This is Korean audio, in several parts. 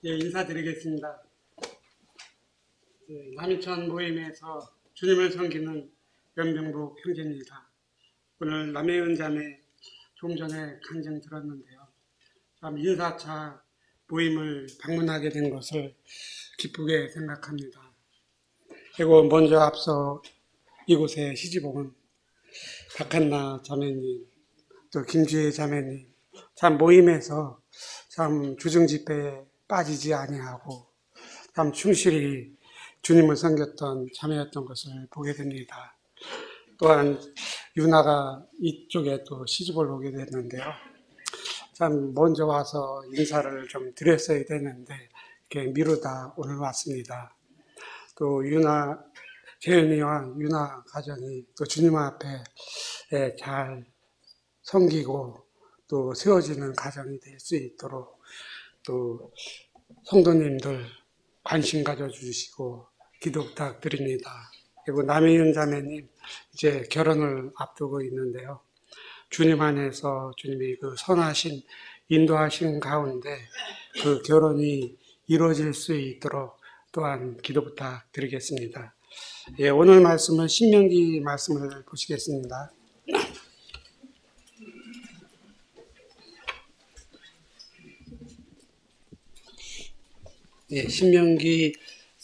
예, 인사드리겠습니다. 남이천 모임에서 주님을 섬기는 연병복 형제입니다. 오늘 남해은 자매 좀 전에 간증 들었는데요. 참 인사차 모임을 방문하게 된 것을 기쁘게 생각합니다. 그리고 먼저 앞서 이곳에 시집온 박한나 자매님, 또 김주혜 자매님, 참 모임에서 참 주중집회에 빠지지 아니하고 참 충실히 주님을 섬겼던 자매였던 것을 보게 됩니다. 또한 유나가 이쪽에 또 시집을 오게 됐는데요. 참 먼저 와서 인사를 좀 드렸어야 되는데 이렇게 미루다 오늘 왔습니다. 또 유나, 재은이와 유나 가정이 또 주님 앞에 잘 섬기고 또 세워지는 가정이 될 수 있도록 또 성도님들 관심 가져주시고 기도 부탁드립니다. 그리고 남해은 자매님 이제 결혼을 앞두고 있는데요. 주님 안에서 주님이 그 선하신 인도하신 가운데 그 결혼이 이루어질 수 있도록 또한 기도 부탁드리겠습니다. 예, 오늘 말씀은 신명기 말씀을 보시겠습니다. 예, 신명기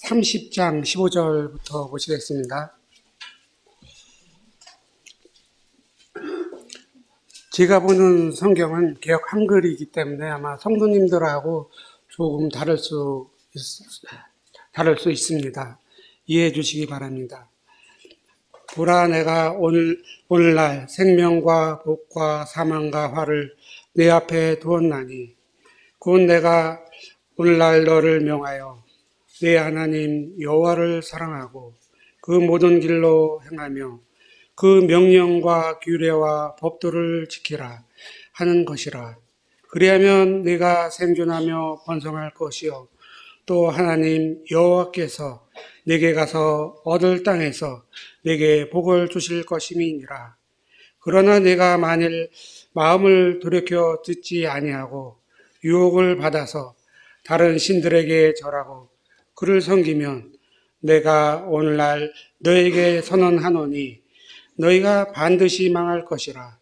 30장 15절부터 보시겠습니다. 제가 보는 성경은 개역 한글이기 때문에 아마 성도님들하고 조금 다를 수 있습니다. 이해해 주시기 바랍니다. 보라, 내가 오늘날 생명과 복과 사망과 화를 내 앞에 두었나니 곧 내가 오늘날 너를 명하여 내 하나님 여호와를 사랑하고 그 모든 길로 행하며 그 명령과 규례와 법도를 지키라 하는 것이라. 그리하면 네가 생존하며 번성할 것이요 또 하나님 여호와께서 내게 가서 얻을 땅에서 내게 복을 주실 것임이니라. 그러나 내가 만일 마음을 돌이켜 듣지 아니하고 유혹을 받아서 다른 신들에게 절하고 그를 섬기면 내가 오늘날 너에게 선언하노니 너희가 반드시 망할 것이라.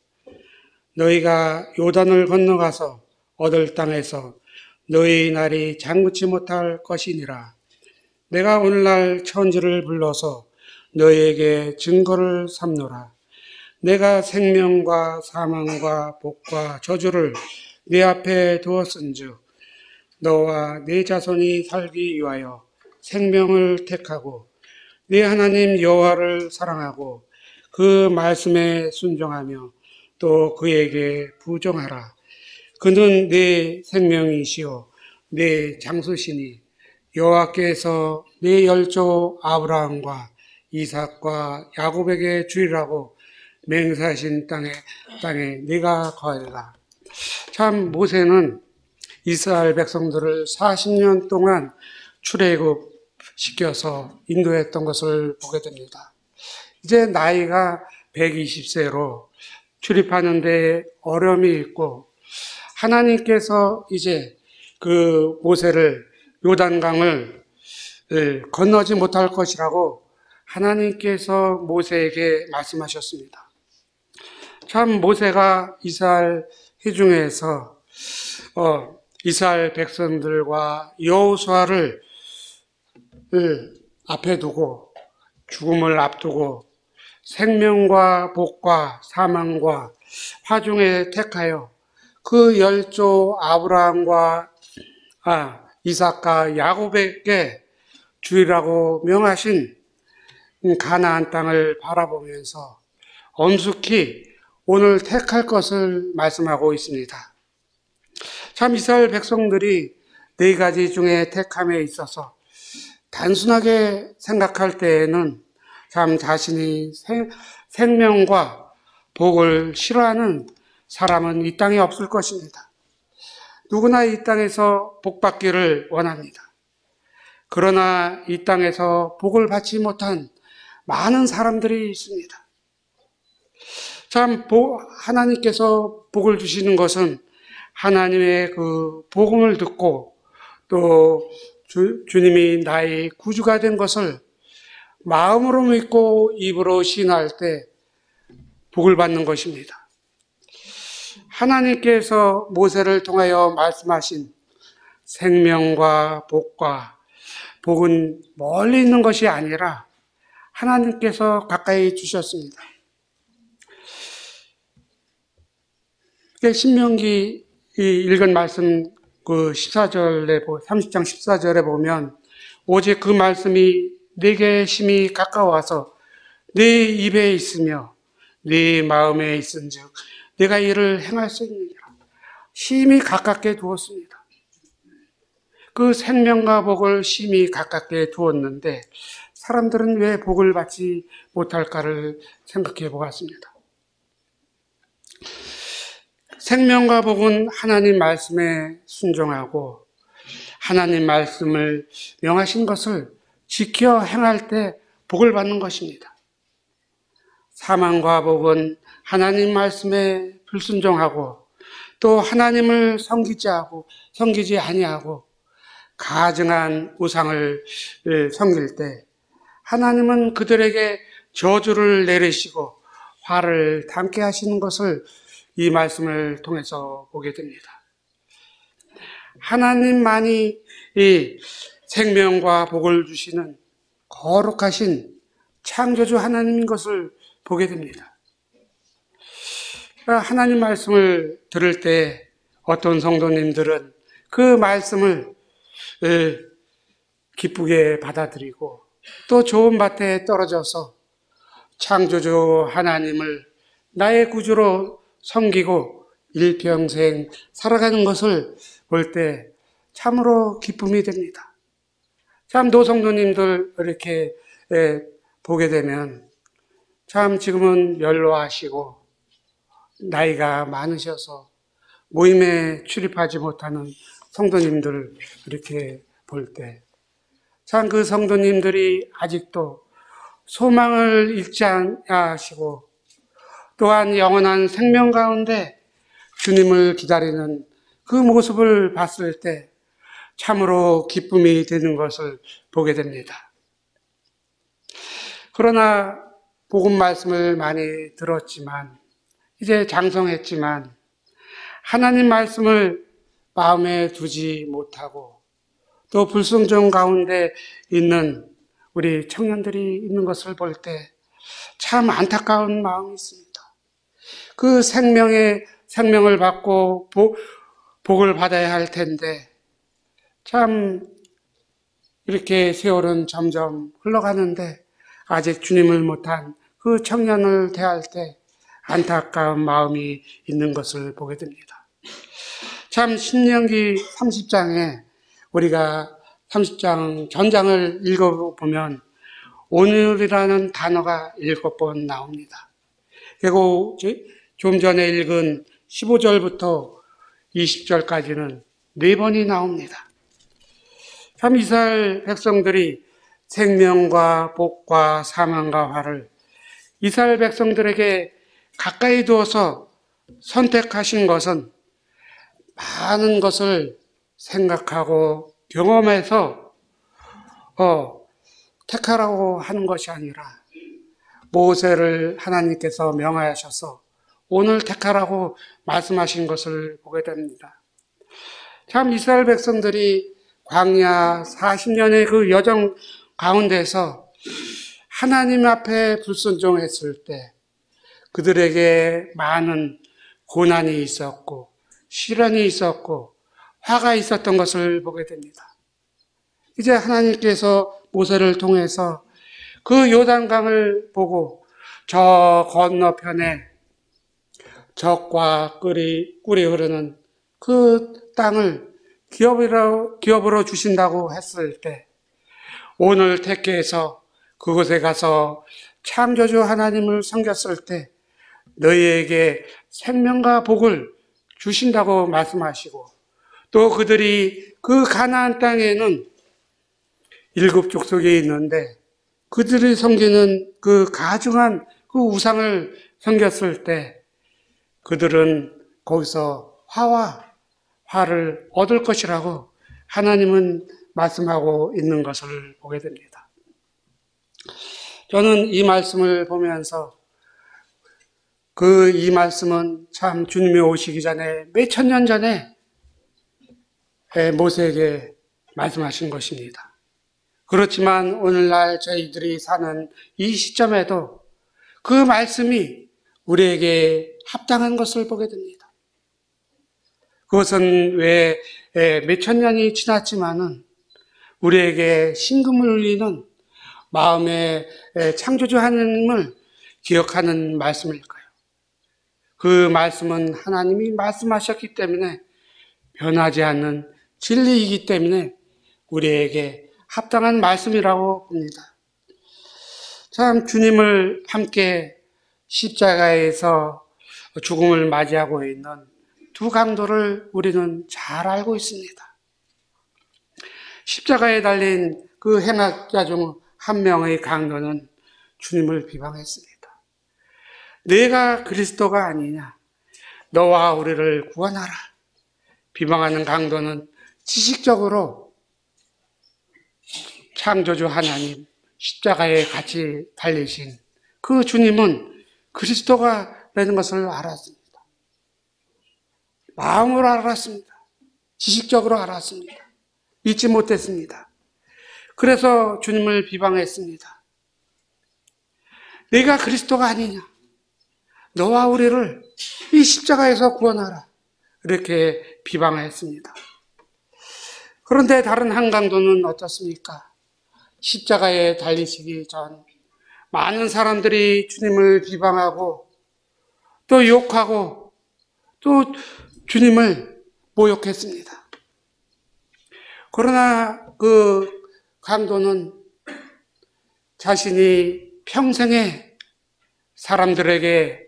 너희가 요단을 건너가서 얻을 땅에서 너희 날이 장구치 못할 것이니라. 내가 오늘날 천지를 불러서 너희에게 증거를 삼노라. 내가 생명과 사망과 복과 저주를 네 앞에 두었은즉 너와 네 자손이 살기 위하여 생명을 택하고 네 하나님 여호와를 사랑하고 그 말씀에 순종하며 또 그에게 부정하라. 그는 네 생명이시요 네 장수시니 여호와께서 네 열조 아브라함과 이삭과 야곱에게 주리라고 맹세하신 땅에 네가 거하리라. 참 모세는 이스라엘 백성들을 40년 동안 출애굽 시켜서 인도했던 것을 보게 됩니다. 이제 나이가 120세로 출입하는 데 어려움이 있고 하나님께서 이제 그 모세를 요단강을 건너지 못할 것이라고 하나님께서 모세에게 말씀하셨습니다. 참 모세가 이스라엘 회중에서 이스라엘 백성들과 여호수아를 앞에 두고 죽음을 앞두고 생명과 복과 사망과 화중에 택하여 그 열조 아브라함과 이삭과 야곱에게 주리라고 명하신 가나안 땅을 바라보면서 엄숙히 오늘 택할 것을 말씀하고 있습니다. 참 이스라엘 백성들이 네 가지 중에 택함에 있어서 단순하게 생각할 때에는 참 자신이 생명과 복을 싫어하는 사람은 이 땅에 없을 것입니다. 누구나 이 땅에서 복 받기를 원합니다. 그러나 이 땅에서 복을 받지 못한 많은 사람들이 있습니다. 참 하나님께서 복을 주시는 것은 하나님의 그 복음을 듣고 또 주님이 나의 구주가 된 것을 마음으로 믿고 입으로 시인할 때 복을 받는 것입니다. 하나님께서 모세를 통하여 말씀하신 생명과 복은 멀리 있는 것이 아니라 하나님께서 가까이 주셨습니다. 신명기 읽은 말씀 14절에 30장 14절에 보면 오직 그 말씀이 내게 심히 가까워서 내 입에 있으며 네 마음에 있은즉 내가 이를 행할 수 있느니라. 심히 가깝게 두었습니다. 그 생명과 복을 심히 가깝게 두었는데 사람들은 왜 복을 받지 못할까를 생각해 보았습니다. 생명과 복은 하나님 말씀에 순종하고 하나님 말씀을 명하신 것을 지켜 행할 때 복을 받는 것입니다. 사망과 복은 하나님 말씀에 불순종하고 또 하나님을 섬기지 아니하고 가증한 우상을 섬길 때 하나님은 그들에게 저주를 내리시고 화를 담게 하시는 것을 이 말씀을 통해서 보게 됩니다. 하나님만이 이 생명과 복을 주시는 거룩하신 창조주 하나님인 것을 보게 됩니다. 하나님 말씀을 들을 때 어떤 성도님들은 그 말씀을 기쁘게 받아들이고 또 좋은 밭에 떨어져서 창조주 하나님을 나의 구주로 섬기고 일평생 살아가는 것을 볼 때 참으로 기쁨이 됩니다. 참 노성도님들 이렇게 보게 되면 참 지금은 연로하시고 나이가 많으셔서 모임에 출입하지 못하는 성도님들 이렇게 볼 때 참 그 성도님들이 아직도 소망을 잃지 않으시고 또한 영원한 생명 가운데 주님을 기다리는 그 모습을 봤을 때 참으로 기쁨이 되는 것을 보게 됩니다. 그러나 복음 말씀을 많이 들었지만 이제 장성했지만 하나님 말씀을 마음에 두지 못하고 또 불순종 가운데 있는 우리 청년들이 있는 것을 볼 때 참 안타까운 마음이 있습니다. 그 생명을 받고 복을 받아야 할 텐데 참 이렇게 세월은 점점 흘러가는데 아직 주님을 못한 그 청년을 대할 때 안타까운 마음이 있는 것을 보게 됩니다. 참 신명기 30장에 우리가 30장 전장을 읽어보면 오늘이라는 단어가 7번 나옵니다. 그리고 좀 전에 읽은 15절부터 20절까지는 4번이 나옵니다. 참 이스라엘 백성들이 생명과 복과 사망과 화를 이스라엘 백성들에게 가까이 두어서 선택하신 것은 많은 것을 생각하고 경험해서 택하라고 하는 것이 아니라 모세를 하나님께서 명하셔서 오늘 택하라고 말씀하신 것을 보게 됩니다. 참 이스라엘 백성들이 광야 40년의 그 여정 가운데서 하나님 앞에 불순종했을 때 그들에게 많은 고난이 있었고 시련이 있었고 화가 있었던 것을 보게 됩니다. 이제 하나님께서 모세를 통해서 그 요단강을 보고 저 건너편에 적과 꿀이 흐르는 그 땅을 기업으로 주신다고 했을 때 오늘 택해서 그곳에 가서 창조주 하나님을 섬겼을 때 너희에게 생명과 복을 주신다고 말씀하시고 또 그들이 그 가나안 땅에는 7 족속이 있는데 그들이 섬기는 그 가증한 그 우상을 섬겼을 때 그들은 거기서 화를 얻을 것이라고 하나님은 말씀하고 있는 것을 보게 됩니다. 저는 이 말씀을 보면서 이 말씀은 참 주님이 오시기 전에 몇천 년 전에 모세에게 말씀하신 것입니다. 그렇지만 오늘날 저희들이 사는 이 시점에도 그 말씀이 우리에게 합당한 것을 보게 됩니다. 그것은 왜 몇천 년이 지났지만은 우리에게 신금을 울리는 마음의 창조주 하나님을 기억하는 말씀일까요? 그 말씀은 하나님이 말씀하셨기 때문에 변하지 않는 진리이기 때문에 우리에게 합당한 말씀이라고 봅니다. 참 주님을 함께 십자가에서 죽음을 맞이하고 있는 두 강도를 우리는 잘 알고 있습니다. 십자가에 달린 그 행악자 중 한 명의 강도는 주님을 비방했습니다. 내가 그리스도가 아니냐? 너와 우리를 구원하라. 비방하는 강도는 지식적으로 창조주 하나님, 십자가에 같이 달리신 그 주님은 그리스도가 되는 것을 알았습니다. 마음으로 알았습니다. 지식적으로 알았습니다. 믿지 못했습니다. 그래서 주님을 비방했습니다. 내가 그리스도가 아니냐? 너와 우리를 이 십자가에서 구원하라. 이렇게 비방했습니다. 그런데 다른 한 강도는 어떻습니까? 십자가에 달리시기 전 많은 사람들이 주님을 비방하고 또 욕하고 또 주님을 모욕했습니다. 그러나 그 강도는 자신이 평생에 사람들에게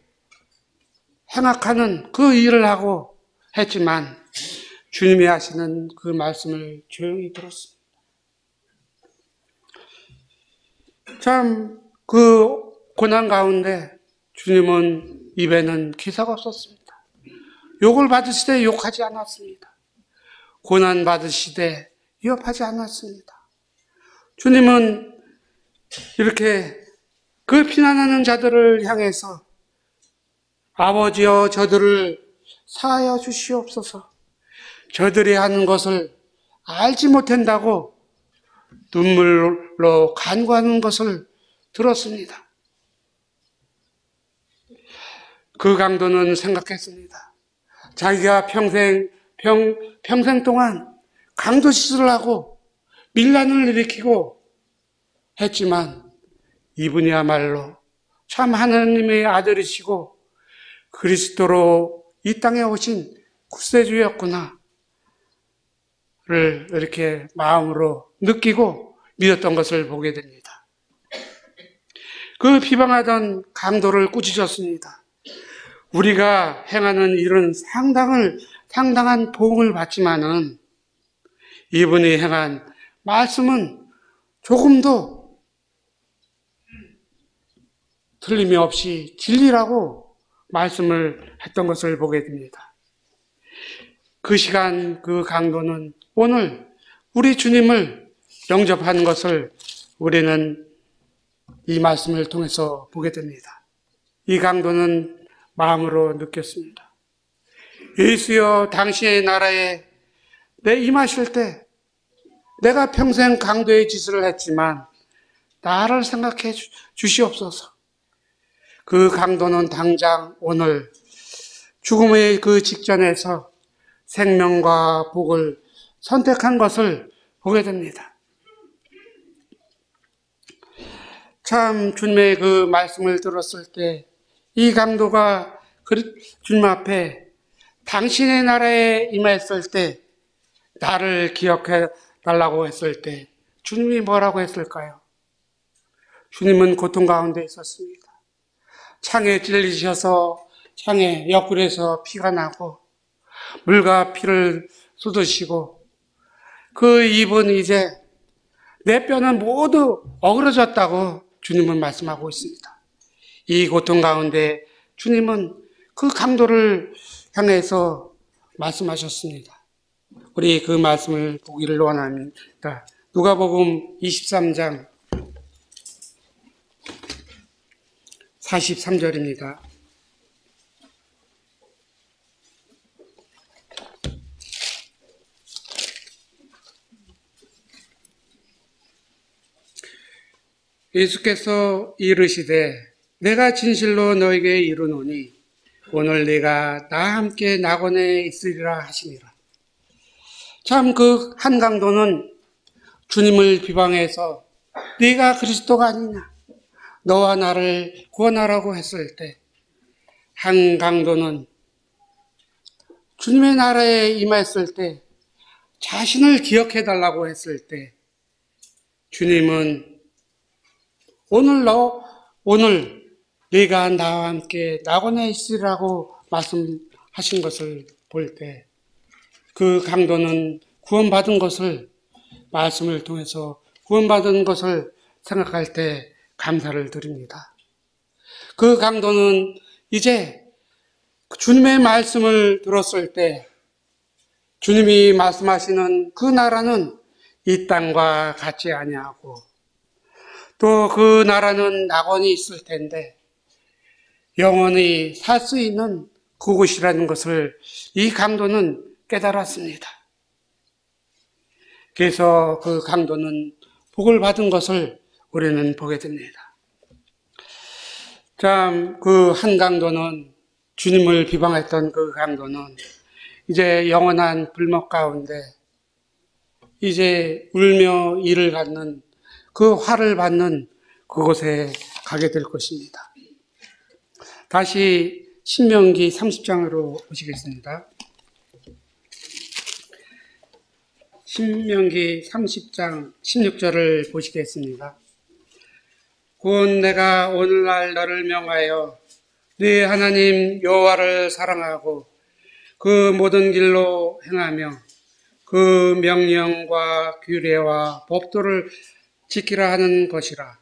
행악하는 그 일을 하고 했지만 주님이 하시는 그 말씀을 조용히 들었습니다. 참 그 고난 가운데 주님은 입에는 기사가 없었습니다. 욕을 받으시되 욕하지 않았습니다. 고난 받으시되 위협하지 않았습니다. 주님은 이렇게 그 피난하는 자들을 향해서 아버지여 저들을 사하여 주시옵소서. 저들이 하는 것을 알지 못한다고 눈물로 간구하는 것을 들었습니다. 그 강도는 생각했습니다. 자기가 평생 동안 강도 짓을 하고 밀란을 일으키고 했지만 이분이야말로 참 하나님의 아들이시고 그리스도로 이 땅에 오신 구세주였구나 를 이렇게 마음으로 느끼고 믿었던 것을 보게 됩니다. 그 비방하던 강도를 꾸짖었습니다. 우리가 행하는 일은 상당한 보응을 받지만은 이분이 행한 말씀은 조금도 틀림이 없이 진리라고 말씀을 했던 것을 보게 됩니다. 그 시간 그 강도는 오늘 우리 주님을 영접하는 것을 우리는 이 말씀을 통해서 보게 됩니다. 이 강도는 마음으로 느꼈습니다. 예수여 당신의 나라에 내 임하실 때 내가 평생 강도의 짓을 했지만 나를 생각해 주시옵소서. 그 강도는 당장 오늘 죽음의 그 직전에서 생명과 복을 선택한 것을 보게 됩니다. 참 주님의 그 말씀을 들었을 때 이 강도가 주님 앞에 당신의 나라에 임했을 때 나를 기억해 달라고 했을 때 주님이 뭐라고 했을까요? 주님은 고통 가운데 있었습니다. 창에 찔리셔서 창에 옆구리에서 피가 나고 물과 피를 쏟으시고 그 입은 이제 내 뼈는 모두 어그러졌다고 주님은 말씀하고 있습니다. 이 고통 가운데 주님은 그 강도를 향해서 말씀하셨습니다. 우리 그 말씀을 보기를 원합니다. 누가복음 23장 43절입니다. 예수께서 이르시되 내가 진실로 너에게 이르노니 오늘 네가 나와 함께 낙원에 있으리라 하시니라. 참 그 한강도는 주님을 비방해서 네가 그리스도가 아니냐, 너와 나를 구원하라고 했을 때, 한강도는 주님의 나라에 임했을 때, 자신을 기억해달라고 했을 때, 주님은 오늘 네가 나와 함께 낙원에 있으라고 말씀하신 것을 볼 때, 그 강도는 구원받은 것을, 말씀을 통해서 구원받은 것을 생각할 때 감사를 드립니다. 그 강도는 이제 주님의 말씀을 들었을 때, 주님이 말씀하시는 그 나라는 이 땅과 같지 아니하고, 또 그 나라는 낙원이 있을 텐데 영원히 살 수 있는 그곳이라는 것을 이 강도는 깨달았습니다. 그래서 그 강도는 복을 받은 것을 우리는 보게 됩니다. 참, 그 한 강도는, 주님을 비방했던 그 강도는 이제 영원한 불목 가운데 이제 울며 이를 갖는 그 화를 받는 그곳에 가게 될 것입니다. 다시 신명기 30장으로 보시겠습니다. 신명기 30장 16절을 보시겠습니다. 곧 내가 오늘날 너를 명하여 네 하나님 여호와를 사랑하고 그 모든 길로 행하며 그 명령과 규례와 법도를 지키라 하는 것이라.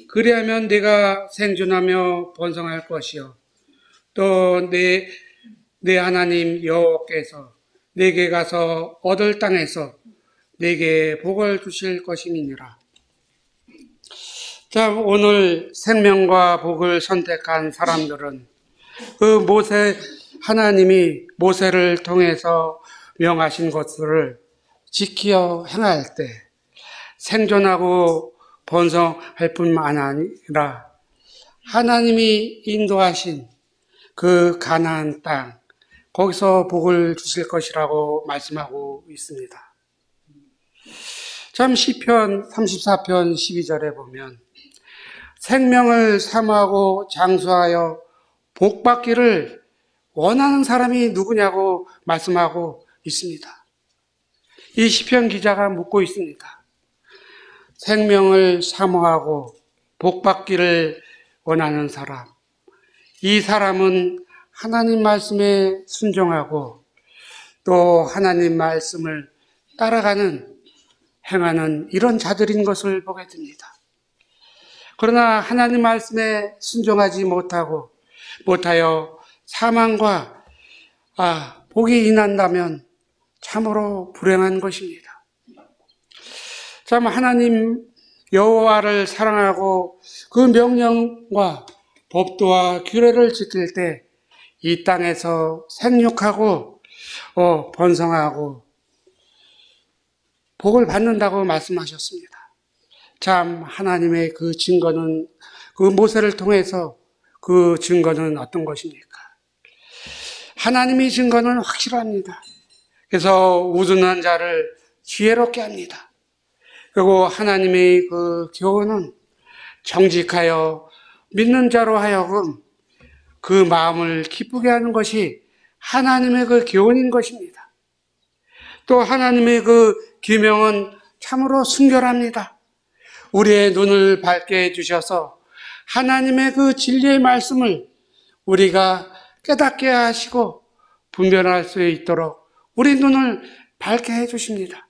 그리하면 네가 생존하며 번성할 것이요 또 네 하나님 여호와께서 네게 가서 얻을 땅에서 네게 복을 주실 것임이니라. 자, 오늘 생명과 복을 선택한 사람들은 그 하나님이 모세를 통해서 명하신 것들을 지키어 행할 때 생존하고 번성할 뿐만 아니라 하나님이 인도하신 그 가나안 땅, 거기서 복을 주실 것이라고 말씀하고 있습니다. 참, 시편 34편 12절에 보면 생명을 사모하고 장수하여 복 받기를 원하는 사람이 누구냐고 말씀하고 있습니다. 이 시편 기자가 묻고 있습니다. 생명을 사모하고 복 받기를 원하는 사람, 이 사람은 하나님 말씀에 순종하고 또 하나님 말씀을 따라가는, 행하는 이런 자들인 것을 보게 됩니다. 그러나 하나님 말씀에 순종하지 못하여 사망과 복이 인한다면 참으로 불행한 것입니다. 참, 하나님 여호와를 사랑하고 그 명령과 법도와 규례를 지킬 때 이 땅에서 생육하고 번성하고 복을 받는다고 말씀하셨습니다. 참, 하나님의 그 증거는, 그 모세를 통해서 그 증거는 어떤 것입니까? 하나님의 증거는 확실합니다. 그래서 우둔한 자를 지혜롭게 합니다. 그리고 하나님의 그 교훈은 정직하여 믿는 자로 하여금 그 마음을 기쁘게 하는 것이 하나님의 그 교훈인 것입니다. 또 하나님의 그 계명은 참으로 순결합니다. 우리의 눈을 밝게 해주셔서 하나님의 그 진리의 말씀을 우리가 깨닫게 하시고 분별할 수 있도록 우리 눈을 밝게 해주십니다.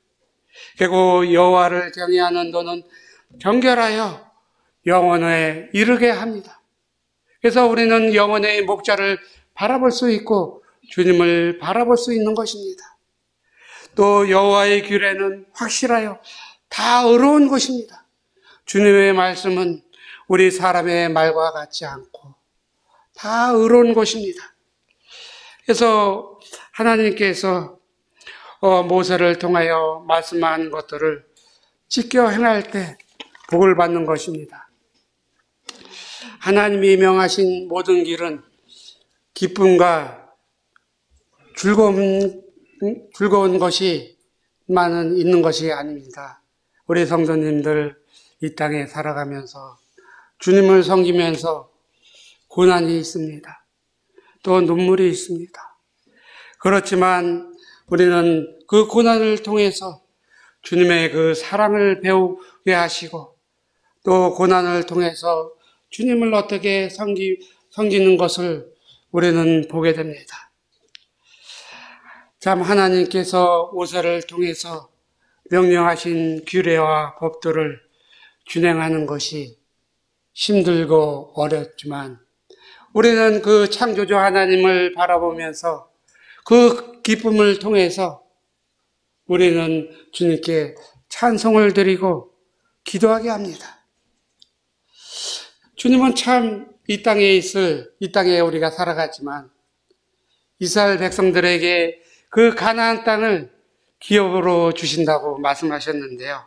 그리고 여호와를 경외하는 너는 정결하여 영원에 이르게 합니다. 그래서 우리는 영원의 목자를 바라볼 수 있고 주님을 바라볼 수 있는 것입니다. 또 여호와의 규례는 확실하여 다 의로운 것입니다. 주님의 말씀은 우리 사람의 말과 같지 않고 다 의로운 것입니다. 그래서 하나님께서 모세를 통하여 말씀한 것들을 지켜 행할 때 복을 받는 것입니다. 하나님이 명하신 모든 길은 기쁨과 즐거운 것이만은 있는 것이 아닙니다. 우리 성도님들 이 땅에 살아가면서 주님을 섬기면서 고난이 있습니다. 또 눈물이 있습니다. 그렇지만 우리는 그 고난을 통해서 주님의 그 사랑을 배우게 하시고 또 고난을 통해서 주님을 어떻게 섬기는 것을 우리는 보게 됩니다. 참 하나님께서 모세를 통해서 명령하신 규례와 법들을 준행하는 것이 힘들고 어렵지만 우리는 그 창조주 하나님을 바라보면서 그 기쁨을 통해서 우리는 주님께 찬송을 드리고 기도하게 합니다. 주님은 참 이 땅에 우리가 살아가지만 이스라엘 백성들에게 그 가나안 땅을 기업으로 주신다고 말씀하셨는데요.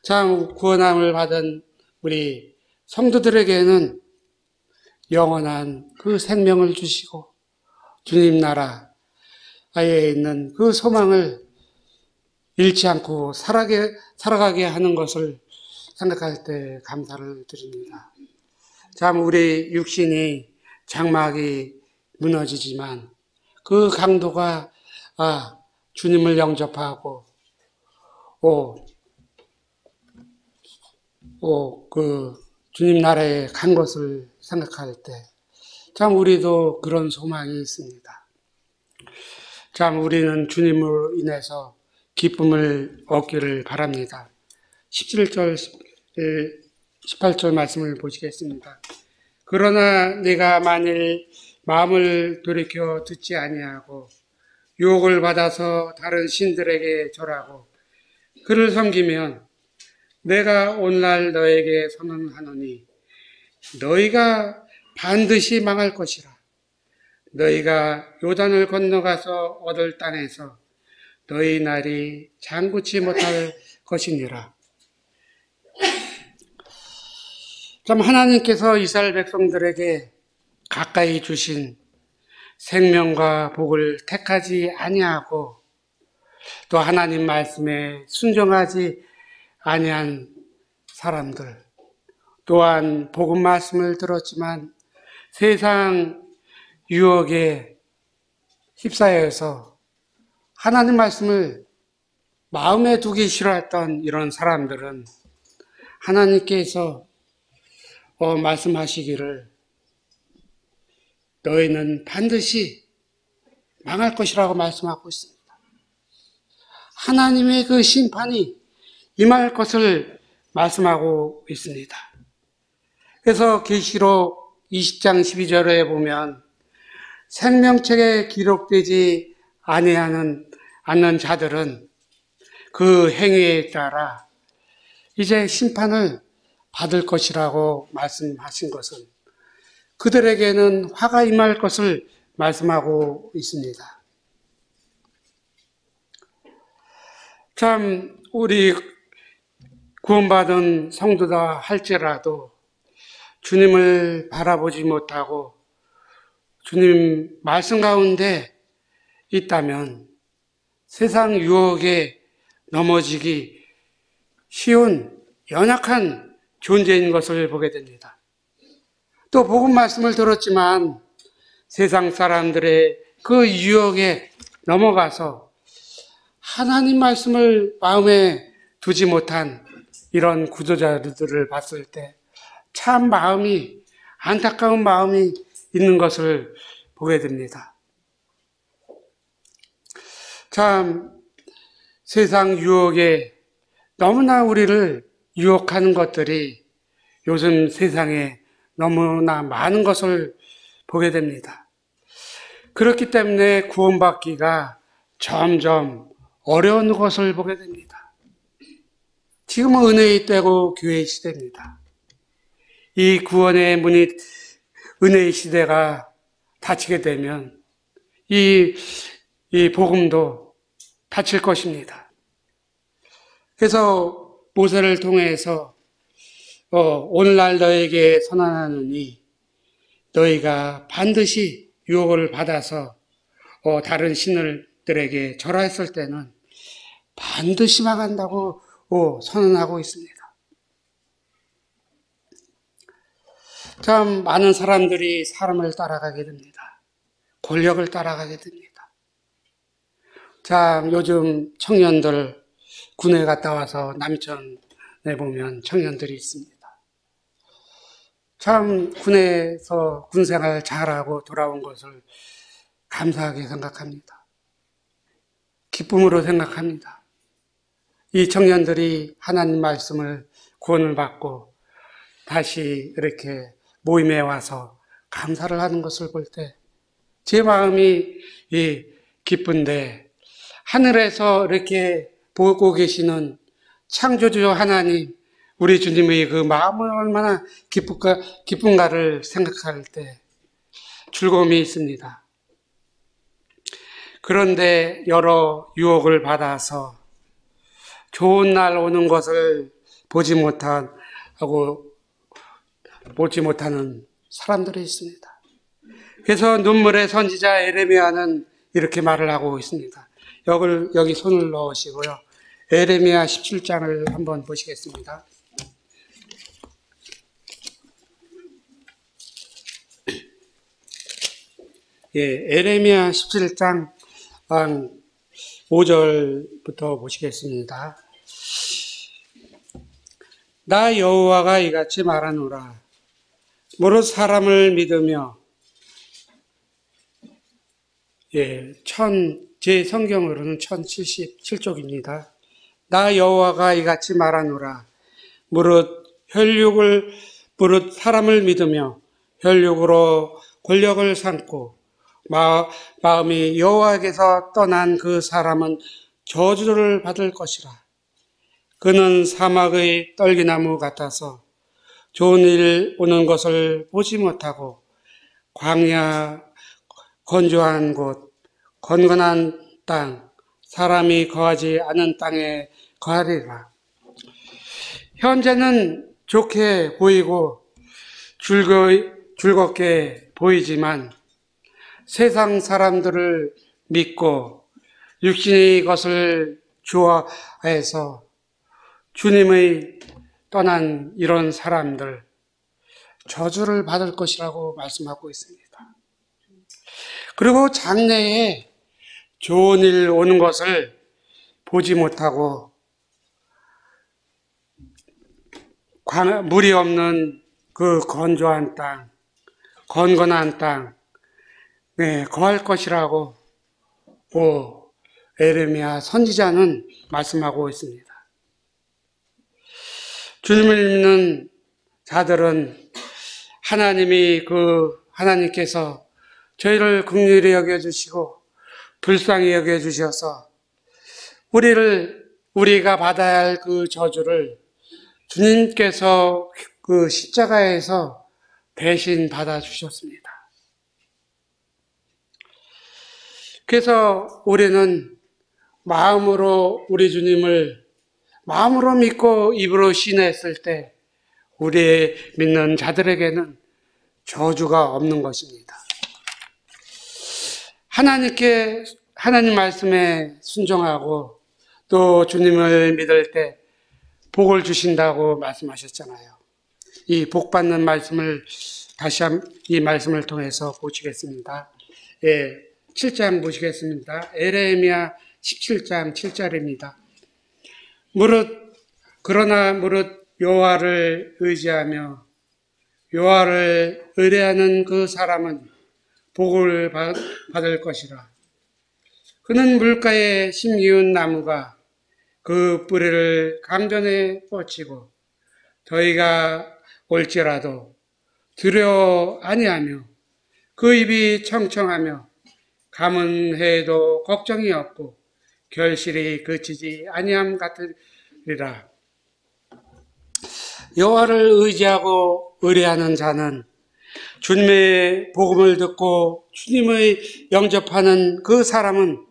참 구원함을 받은 우리 성도들에게는 영원한 그 생명을 주시고 주님 나라에 있는 그 소망을 잃지 않고 살아가게 하는 것을 생각할 때 감사를 드립니다. 참 우리 육신이 장막이 무너지지만 그 강도가 주님을 영접하고 그 주님 나라에 간 것을 생각할 때 참 우리도 그런 소망이 있습니다. 참 우리는 주님으로 인해서 기쁨을 얻기를 바랍니다. 17절, 18절 말씀을 보시겠습니다. 그러나 내가 만일 마음을 돌이켜 듣지 아니하고 유혹을 받아서 다른 신들에게 절하고 그를 섬기면 내가 오늘날 너에게 선언하노니 너희가 반드시 망할 것이라. 너희가 요단을 건너가서 얻을 땅에서 너희 날이 장구치 못할 것이니라. 참 하나님께서 이스라엘 백성들에게 가까이 주신 생명과 복을 택하지 아니하고 또 하나님 말씀에 순종하지 아니한 사람들 또한 복음 말씀을 들었지만 세상 유혹에 휩싸여서 하나님 말씀을 마음에 두기 싫어했던 이런 사람들은 하나님께서 말씀하시기를 너희는 반드시 망할 것이라고 말씀하고 있습니다. 하나님의 그 심판이 임할 것을 말씀하고 있습니다. 그래서 계시록 20장 12절에 보면 생명책에 기록되지 않는 자들은 그 행위에 따라 이제 심판을 받을 것이라고 말씀하신 것은 그들에게는 화가 임할 것을 말씀하고 있습니다. 참 우리 구원받은 성도다 할지라도 주님을 바라보지 못하고 주님 말씀 가운데 있다면 세상 유혹에 넘어지기 쉬운 연약한 존재인 것을 보게 됩니다. 또 복음 말씀을 들었지만 세상 사람들의 그 유혹에 넘어가서 하나님 말씀을 마음에 두지 못한 이런 구조자들을 봤을 때 참 안타까운 마음이 있는 것을 보게 됩니다. 참 세상 유혹에 너무나 우리를 유혹하는 것들이 요즘 세상에 너무나 많은 것을 보게 됩니다. 그렇기 때문에 구원받기가 점점 어려운 것을 보게 됩니다. 지금은 은혜의 때고 교회의 시대입니다. 이 구원의 문이 은혜의 시대가 닫히게 되면 이 복음도 닫힐 것입니다. 그래서 모세를 통해서 오늘날 너에게 선언하노니 너희가 반드시 유혹을 받아서 다른 신들에게 절하였을 때는 반드시 망한다고 선언하고 있습니다. 참 많은 사람들이 사람을 따라가게 됩니다. 권력을 따라가게 됩니다. 참 요즘 청년들 군에 갔다 와서 남천에 보면 청년들이 있습니다. 참 군에서 군생활 잘하고 돌아온 것을 감사하게 생각합니다. 기쁨으로 생각합니다. 이 청년들이 하나님 말씀을 구원을 받고 다시 이렇게 모임에 와서 감사를 하는 것을 볼 때 제 마음이 기쁜데, 하늘에서 이렇게 보고 계시는 창조주 하나님, 우리 주님의 그 마음은 얼마나 기쁜가를 생각할 때 즐거움이 있습니다. 그런데 여러 유혹을 받아서 좋은 날 오는 것을 보지 못하는 사람들이 있습니다. 그래서 눈물의 선지자 에레미야는 이렇게 말을 하고 있습니다. 여기 손을 넣으시고요. 에레미야 17장을 한번 보시겠습니다. 에레미야 17장 5절부터 보시겠습니다. 나 여호와가 이같이 말하노라. 무릇 사람을 믿으며, 제 성경으로는 1077쪽입니다. 나 여호와가 이같이 말하노라. 무릇 사람을 믿으며 혈육으로 권력을 삼고 마음이 여호와에게서 떠난 그 사람은 저주를 받을 것이라. 그는 사막의 떨기나무 같아서 좋은 일 오는 것을 보지 못하고 광야, 건조한 곳, 건건한 땅, 사람이 거하지 않은 땅에 거하리라. 현재는 좋게 보이고 즐겁게 보이지만 세상 사람들을 믿고 육신의 것을 좋아해서 주님의 떠난 이런 사람들 저주를 받을 것이라고 말씀하고 있습니다. 그리고 장래에 좋은 일 오는 것을 보지 못하고 물이 없는 그 건조한 땅, 건건한 땅, 거할 것이라고 에레미야 선지자는 말씀하고 있습니다. 주님을 믿는 자들은 하나님께서 저희를 긍휼히 여겨주시고 불쌍히 여겨주셔서 우리가 받아야 할 그 저주를 주님께서 그 십자가에서 대신 받아주셨습니다. 그래서 우리는 마음으로 우리 주님을 마음으로 믿고 입으로 신뢰했을 때 우리 믿는 자들에게는 저주가 없는 것입니다. 하나님 말씀에 순종하고 또 주님을 믿을 때 복을 주신다고 말씀하셨잖아요. 이 복 받는 말씀을 다시 이 말씀을 통해서 보시겠습니다. 7장 보시겠습니다. 에레미야 17장 7절입니다. 그러나 무릇 여호와를 의지하며 여호와를 의뢰하는 그 사람은 복을 받을 것이라. 그는 물가에 심기운 나무가 그 뿌리를 강변에 뻗치고 더위가 올지라도 두려워 아니하며 그 입이 청청하며 감은 해에도 걱정이 없고 결실이 그치지 아니함 같으리라. 여호와를 의지하고 의뢰하는 자는 주님의 복음을 듣고 주님의 영접하는 그 사람은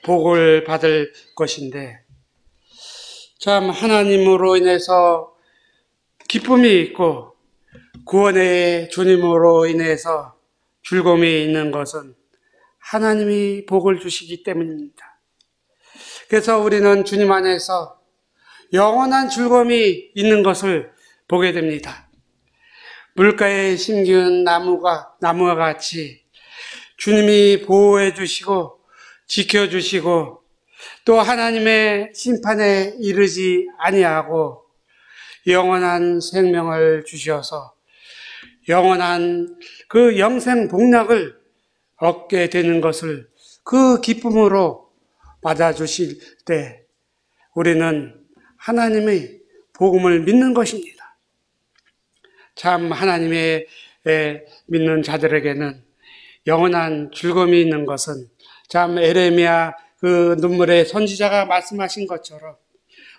복을 받을 것인데, 참 하나님으로 인해서 기쁨이 있고 구원의 주님으로 인해서 즐거움이 있는 것은 하나님이 복을 주시기 때문입니다. 그래서 우리는 주님 안에서 영원한 즐거움이 있는 것을 보게 됩니다. 물가에 심기운 나무와 같이 주님이 보호해 주시고 지켜주시고 또 하나님의 심판에 이르지 아니하고 영원한 생명을 주셔서 영원한 그 영생 복락을 얻게 되는 것을 그 기쁨으로 받아주실 때 우리는 하나님의 복음을 믿는 것입니다. 참 하나님의 믿는 자들에게는 영원한 즐거움이 있는 것은 참 에레미야 그 눈물의 선지자가 말씀하신 것처럼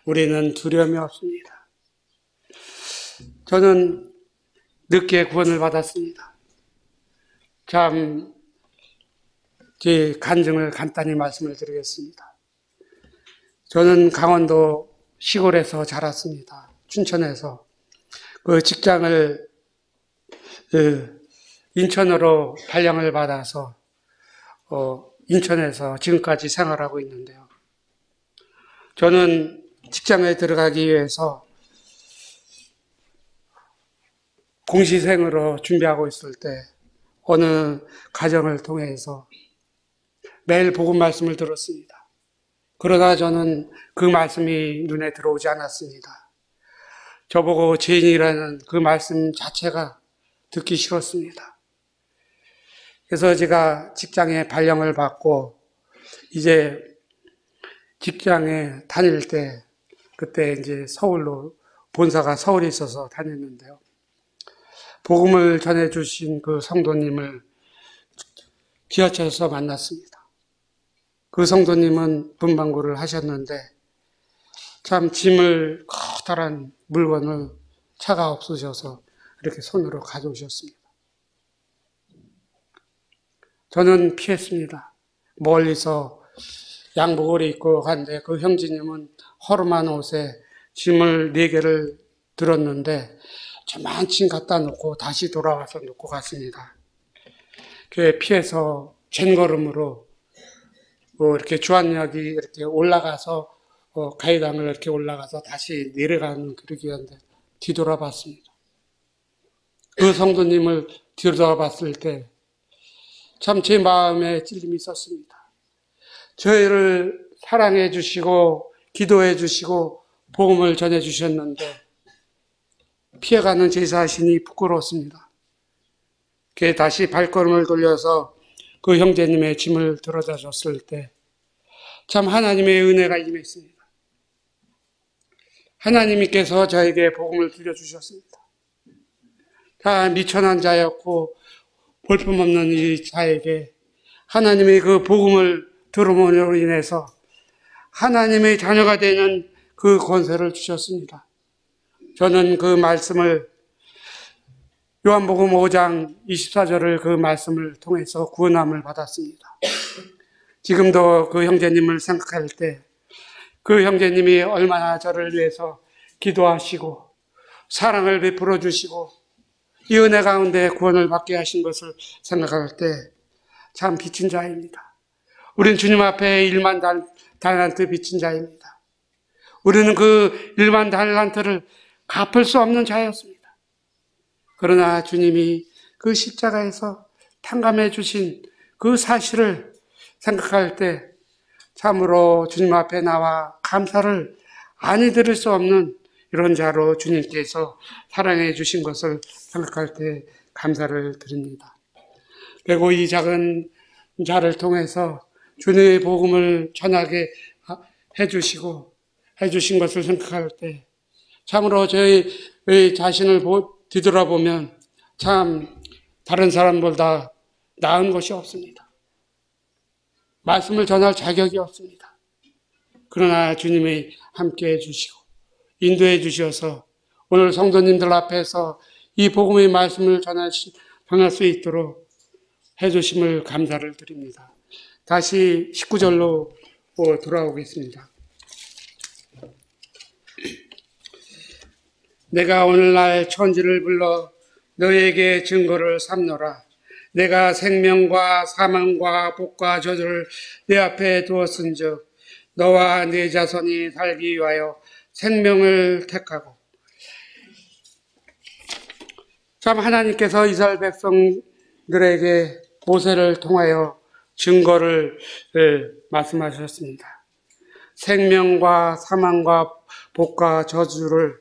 우리는 두려움이 없습니다. 저는 늦게 구원을 받았습니다. 참 제 간증을 간단히 말씀을 드리겠습니다. 저는 강원도 시골에서 자랐습니다. 춘천에서 그 직장을 인천으로 발령을 받아서 인천에서 지금까지 생활하고 있는데요. 저는 직장에 들어가기 위해서 공시생으로 준비하고 있을 때 어느 가정을 통해서 매일 복음 말씀을 들었습니다. 그러나 저는 그 말씀이 눈에 들어오지 않았습니다. 저보고 죄인이라는 그 말씀 자체가 듣기 싫었습니다. 그래서 제가 직장에 발령을 받고 이제 직장에 다닐 때 그때 이제 서울로 본사가 서울에 있어서 다녔는데요. 복음을 전해주신 그 성도님을 지하철에서 만났습니다. 그 성도님은 문방구를 하셨는데 참 짐을 커다란 물건을 차가 없으셔서 이렇게 손으로 가져오셨습니다. 저는 피했습니다. 멀리서 양복을 입고 갔는데 그 형제님은 허름한 옷에 짐을 4개를 들었는데 저만 짐 갖다 놓고 다시 돌아와서 놓고 갔습니다. 그 피해서 젠걸음으로 이렇게 주안역이 이렇게 올라가서 가이당을 이렇게 올라가서 다시 내려가는 그러기였는데 뒤돌아봤습니다. 그 성도님을 뒤돌아봤을 때 참 제 마음에 찔림이 있었습니다. 저희를 사랑해 주시고 기도해 주시고 복음을 전해 주셨는데 피해가는 제 자신이 부끄러웠습니다. 그게 다시 발걸음을 돌려서 그 형제님의 짐을 들어다 줬을 때 참 하나님의 은혜가 임했습니다. 하나님께서 저에게 복음을 들려주셨습니다. 다 미천한 자였고 볼품없는 이 자에게 하나님의 그 복음을 들음으로 인해서 하나님의 자녀가 되는 그 권세를 주셨습니다. 저는 그 말씀을 요한복음 5장 24절을 그 말씀을 통해서 구원함을 받았습니다. 지금도 그 형제님을 생각할 때 그 형제님이 얼마나 저를 위해서 기도하시고 사랑을 베풀어 주시고 이 은혜 가운데 구원을 받게 하신 것을 생각할 때 참 빚진 자입니다. 우리는 주님 앞에 1만 달란트 빚진 자입니다. 우리는 그 1만 달란트를 갚을 수 없는 자였습니다. 그러나 주님이 그 십자가에서 탕감해 주신 그 사실을 생각할 때 참으로 주님 앞에 나와 감사를 아니 들을 수 없는 이런 자로 주님께서 사랑해 주신 것을 생각할 때 감사를 드립니다. 그리고 이 작은 자를 통해서 주님의 복음을 전하게 해주시고 해주신 것을 생각할 때 참으로 저희 자신을 뒤돌아보면 참 다른 사람보다 나은 것이 없습니다. 말씀을 전할 자격이 없습니다. 그러나 주님이 함께 해주시고 인도해 주셔서 오늘 성도님들 앞에서 이 복음의 말씀을 전할 수 있도록 해주심을 감사를 드립니다. 다시 19절로 돌아오겠습니다. 내가 오늘날 천지를 불러 너에게 증거를 삼노라. 내가 생명과 사망과 복과 저주를 내 앞에 두었은즉 너와 네 자손이 살기 위하여 생명을 택하고. 참 하나님께서 이스라엘 백성들에게 모세를 통하여 증거를 말씀하셨습니다. 생명과 사망과 복과 저주를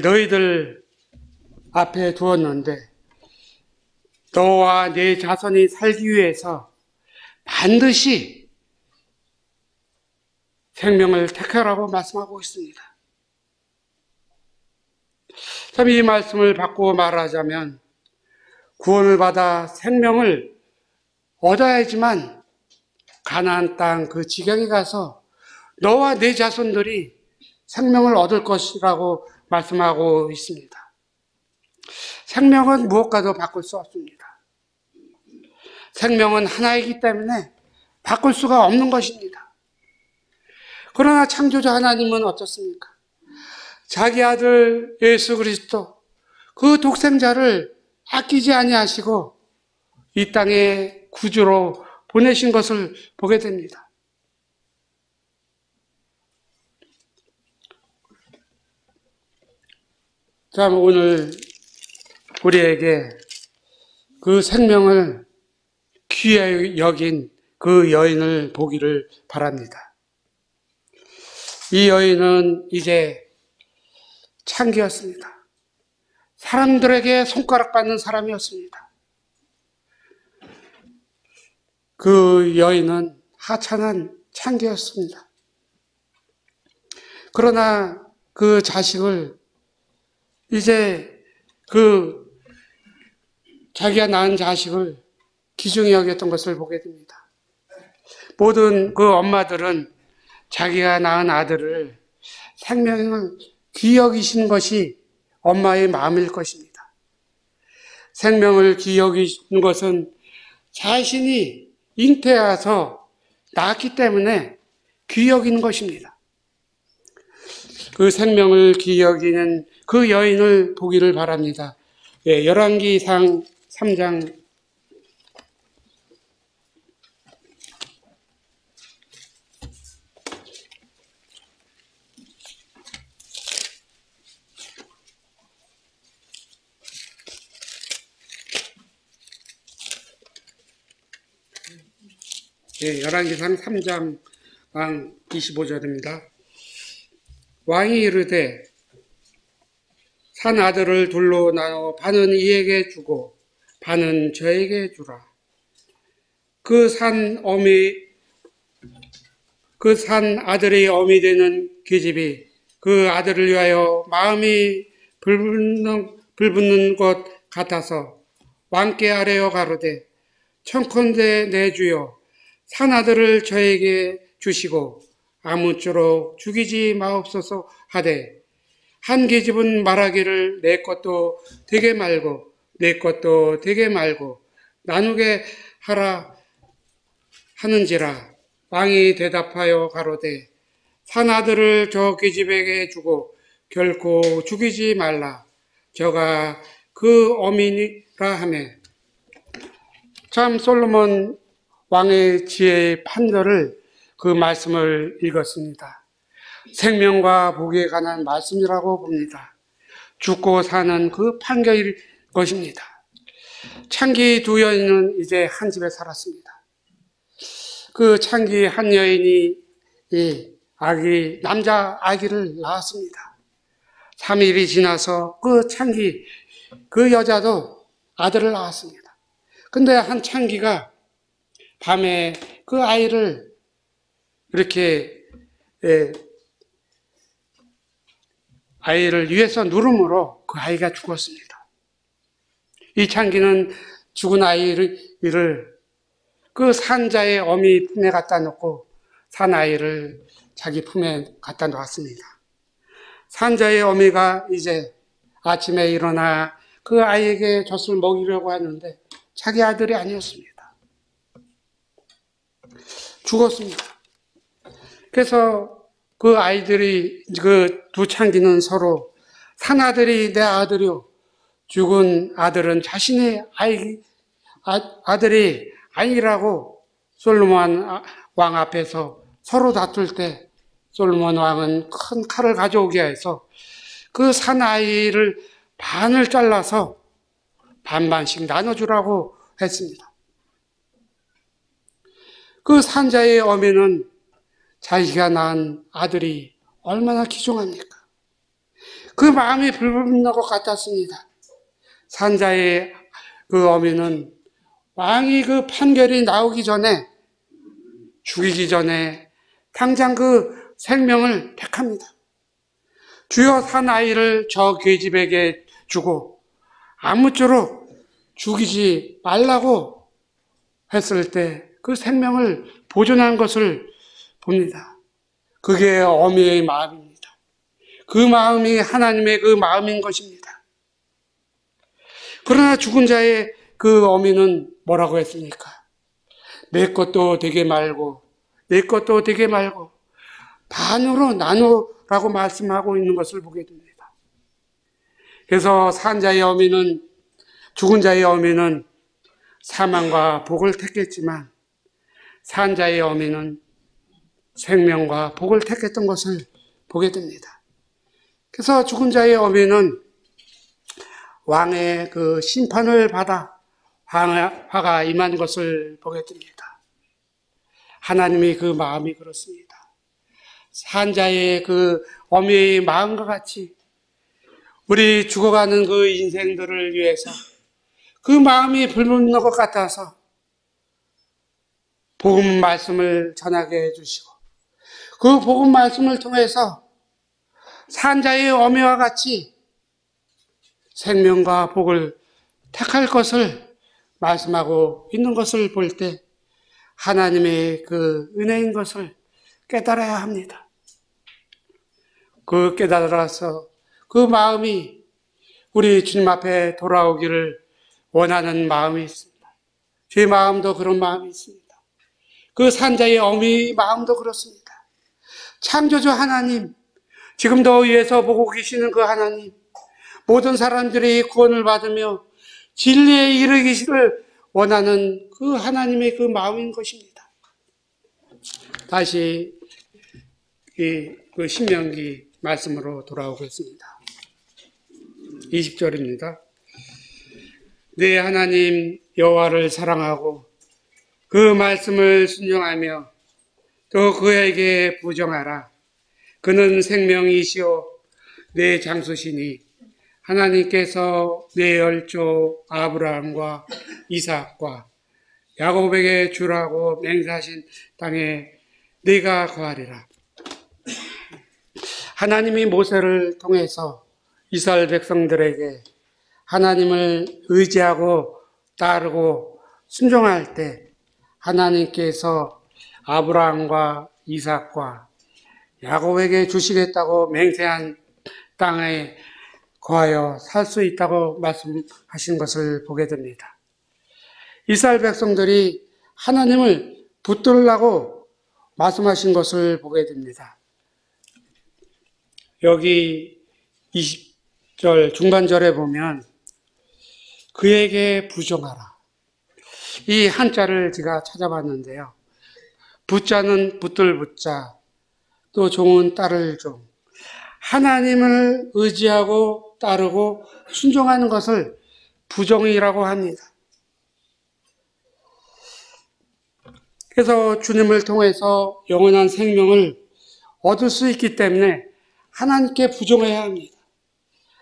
너희들 앞에 두었는데 너와 네 자손이 살기 위해서 반드시 생명을 택하라고 말씀하고 있습니다. 참 이 말씀을 바꾸어 말하자면 구원을 받아 생명을 얻어야지만 가나안 땅 그 지경에 가서 너와 네 자손들이 생명을 얻을 것이라고 말씀하고 있습니다. 생명은 무엇과도 바꿀 수 없습니다. 생명은 하나이기 때문에 바꿀 수가 없는 것입니다. 그러나 창조자 하나님은 어떻습니까? 자기 아들 예수 그리스도 그 독생자를 아끼지 아니하시고 이 땅에 구주로 보내신 것을 보게 됩니다. 참 오늘 우리에게 그 생명을 귀하게 여긴 그 여인을 보기를 바랍니다. 이 여인은 이제 창기였습니다. 사람들에게 손가락받는 사람이었습니다. 그 여인은 하찮은 창기였습니다. 그러나 그 자식을 이제 자기가 낳은 자식을 귀중히 여겼던 것을 보게 됩니다. 모든 그 엄마들은 자기가 낳은 아들을 생명을 귀히 여기시는 것이 엄마의 마음일 것입니다. 생명을 귀히 여기시는 것은 자신이 잉태해서 낳았기 때문에 귀히 여기는 것입니다. 그 생명을 귀히 여기는 그 여인을 보기를 바랍니다. 열왕기상 3장 3장 25절입니다. 왕이 이르되 산 아들을 둘로 나눠 반은 이에게 주고 반은 저에게 주라. 그 산 아들의 어미 되는 계집이 그 아들을 위하여 마음이 불붙는 것 같아서 왕께 아뢰어 가로되 청컨대 내 주여 산 아들을 저에게 주시고 아무쪼록 죽이지 마옵소서 하되 한 계집은 말하기를 내 것도 되게 말고 내 것도 되게 말고 나누게 하라 하는지라. 왕이 대답하여 가로되 산 아들을 저 계집에게 주고 결코 죽이지 말라. 저가 그 어미니라 하매. 참 솔로몬 왕의 지혜의 판결을 그 말씀을 읽었습니다. 생명과 복에 관한 말씀이라고 봅니다. 죽고 사는 그 판결일 것입니다. 창기 두 여인은 이제 한 집에 살았습니다. 그 창기 한 여인이 남자 아기를 낳았습니다. 3일이 지나서 그 창기 그 여자도 아들을 낳았습니다. 근데 한 창기가 밤에 그 아이를 이렇게 아이를 위에서 누름으로 그 아이가 죽었습니다. 이 창기는 죽은 아이를 그 산자의 어미 품에 갖다 놓고 사나이를 자기 품에 갖다 놓았습니다. 산자의 어미가 이제 아침에 일어나 그 아이에게 젖을 먹이려고 하는데 자기 아들이 아니었습니다. 죽었습니다. 그래서 그 아이들이, 그 두 창기는 서로 산아들이 내 아들이요, 죽은 아들은 자신의 아들이 아니라고 솔로몬 왕 앞에서 서로 다툴 때 솔로몬 왕은 큰 칼을 가져오게 해서 그 사나이를 반을 잘라서 반반씩 나눠주라고 했습니다. 그 산자의 어미는 자기가 낳은 아들이 얼마나 귀중합니까? 그 마음이 불붙는 것 같았습니다. 산자의 그 어미는 왕이 그 판결이 나오기 전에, 죽이기 전에 당장 그 생명을 택합니다. 주여 사나이를 저 계집에게 주고 아무쪼록 죽이지 말라고 했을 때 그 생명을 보존한 것을 봅니다. 그게 어미의 마음입니다. 그 마음이 하나님의 그 마음인 것입니다. 그러나 죽은 자의 그 어미는 뭐라고 했습니까? 내 것도 되게 말고 내 것도 되게 말고 반으로 나누라고 말씀하고 있는 것을 보게 됩니다. 그래서 산자의 어미는, 죽은 자의 어미는 사망과 복을 택했지만 산자의 어미는 생명과 복을 택했던 것을 보게 됩니다. 그래서 죽은 자의 어미는 왕의 그 심판을 받아 화가 임한 것을 보게 됩니다. 하나님의 그 마음이 그렇습니다. 산자의 그 어미의 마음과 같이 우리 죽어가는 그 인생들을 위해서 그 마음이 불붙는 것 같아서 복음 말씀을 전하게 해주시고 그 복음 말씀을 통해서 산자의 어미와 같이 생명과 복을 택할 것을 말씀하고 있는 것을 볼 때 하나님의 그 은혜인 것을 깨달아야 합니다. 그 깨달아서 그 마음이 우리 주님 앞에 돌아오기를 원하는 마음이 있습니다. 제 마음도 그런 마음이 있습니다. 그 산자의 어미 마음도 그렇습니다. 창조주 하나님, 지금도 위에서 보고 계시는 그 하나님, 모든 사람들이 구원을 받으며 진리에 이르기를 원하는 그 하나님의 그 마음인 것입니다. 다시 그 신명기 말씀으로 돌아오겠습니다. 20절입니다. 네 하나님 여호와를 사랑하고 그 말씀을 순종하며 또 그에게 부정하라. 그는 생명이시오 내 장수시니 하나님께서 내 열조 아브라함과 이삭과 야곱에게 주라고 맹세하신 땅에 네가 거하리라. 하나님이 모세를 통해서 이스라엘 백성들에게 하나님을 의지하고 따르고 순종할 때 하나님께서 아브라함과 이삭과 야곱에게 주시겠다고 맹세한 땅에 거하여 살 수 있다고 말씀하신 것을 보게 됩니다. 이스라엘 백성들이 하나님을 붙들라고 말씀하신 것을 보게 됩니다. 여기 20절 중반절에 보면 그에게 부정하라. 이 한자를 제가 찾아봤는데요. 붙자는 붙들 붙자, 또 종은 따를 종. 하나님을 의지하고 따르고 순종하는 것을 부정이라고 합니다. 그래서 주님을 통해서 영원한 생명을 얻을 수 있기 때문에 하나님께 부정해야 합니다.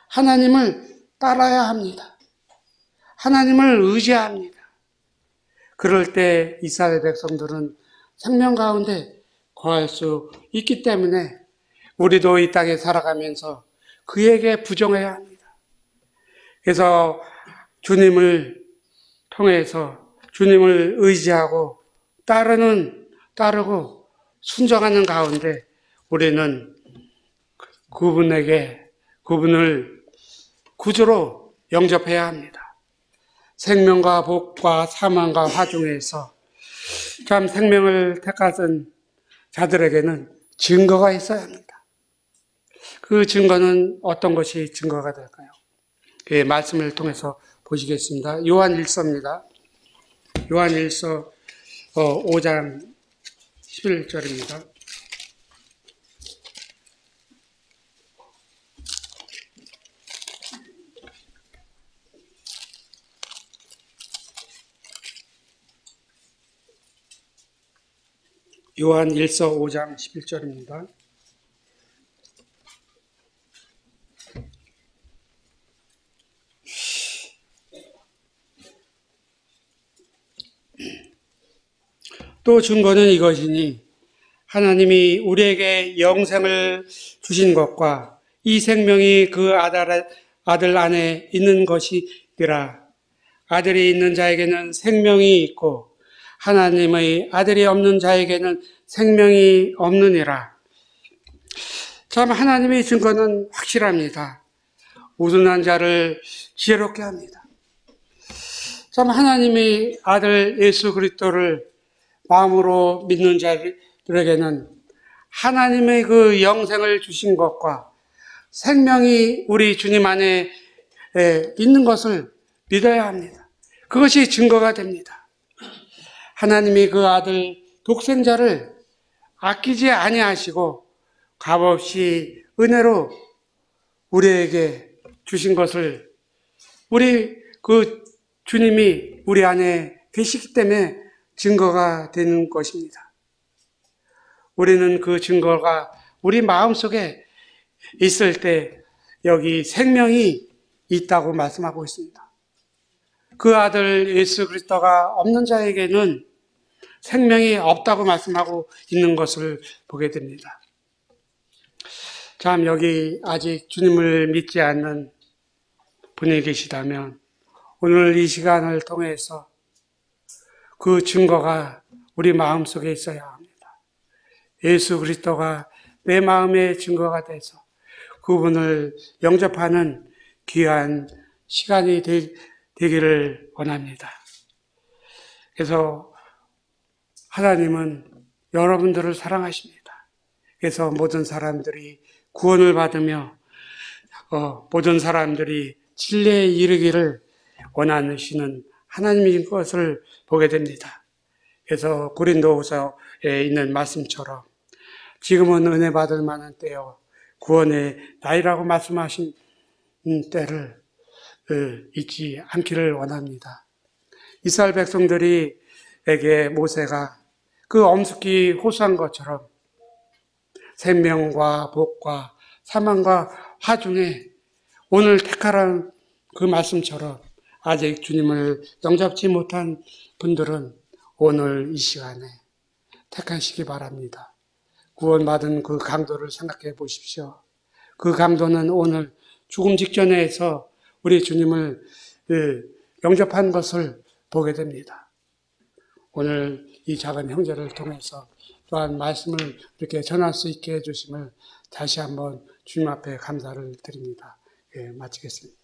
하나님을 따라야 합니다. 하나님을 의지해야 합니다. 그럴 때 이스라엘 백성들은 생명 가운데 거할 수 있기 때문에 우리도 이 땅에 살아가면서 그에게 부정해야 합니다. 그래서 주님을 통해서 주님을 의지하고 따르고 순종하는 가운데 우리는 그분을 구주로 영접해야 합니다. 생명과 복과 사망과 화중에서 참 생명을 택하신 자들에게는 증거가 있어야 합니다. 그 증거는 어떤 것이 증거가 될까요? 그 말씀을 통해서 보시겠습니다. 요한1서입니다. 요한1서 5장 11절입니다. 요한1서 5장 11절입니다. 또 증거는 이것이니 하나님이 우리에게 영생을 주신 것과 이 생명이 그 아들 안에 있는 것이니라. 아들이 있는 자에게는 생명이 있고 하나님의 아들이 없는 자에게는 생명이 없느니라. 참 하나님의 증거는 확실합니다. 우둔한 자를 지혜롭게 합니다. 참 하나님의 아들 예수 그리스도를 마음으로 믿는 자들에게는 하나님의 그 영생을 주신 것과 생명이 우리 주님 안에 있는 것을 믿어야 합니다. 그것이 증거가 됩니다. 하나님이 그 아들 독생자를 아끼지 아니하시고 값없이 은혜로 우리에게 주신 것을 우리 그 주님이 우리 안에 계시기 때문에 증거가 되는 것입니다. 우리는 그 증거가 우리 마음속에 있을 때 여기 생명이 있다고 말씀하고 있습니다. 그 아들 예수 그리스도가 없는 자에게는 생명이 없다고 말씀하고 있는 것을 보게 됩니다. 참 여기 아직 주님을 믿지 않는 분이 계시다면 오늘 이 시간을 통해서 그 증거가 우리 마음속에 있어야 합니다. 예수 그리스도가 내 마음의 증거가 돼서 그분을 영접하는 귀한 시간이 되기를 원합니다. 그래서 하나님은 여러분들을 사랑하십니다. 그래서 모든 사람들이 구원을 받으며 모든 사람들이 진리에 이르기를 원하시는 하나님인 것을 보게 됩니다. 그래서 고린도후서에 있는 말씀처럼 지금은 은혜 받을 만한 때요 구원의 나이라고 말씀하신 때를 잊지 않기를 원합니다. 이스라엘 백성들에게 모세가 그 엄숙히 호소한 것처럼 생명과 복과 사망과 화중에 오늘 택하라는 그 말씀처럼 아직 주님을 영접지 못한 분들은 오늘 이 시간에 택하시기 바랍니다. 구원받은 그 강도를 생각해 보십시오. 그 강도는 오늘 죽음 직전에서 우리 주님을 영접한 것을 보게 됩니다. 오늘 이 작은 형제를 통해서 또한 말씀을 이렇게 전할 수 있게 해주심을 다시 한번 주님 앞에 감사를 드립니다. 마치겠습니다.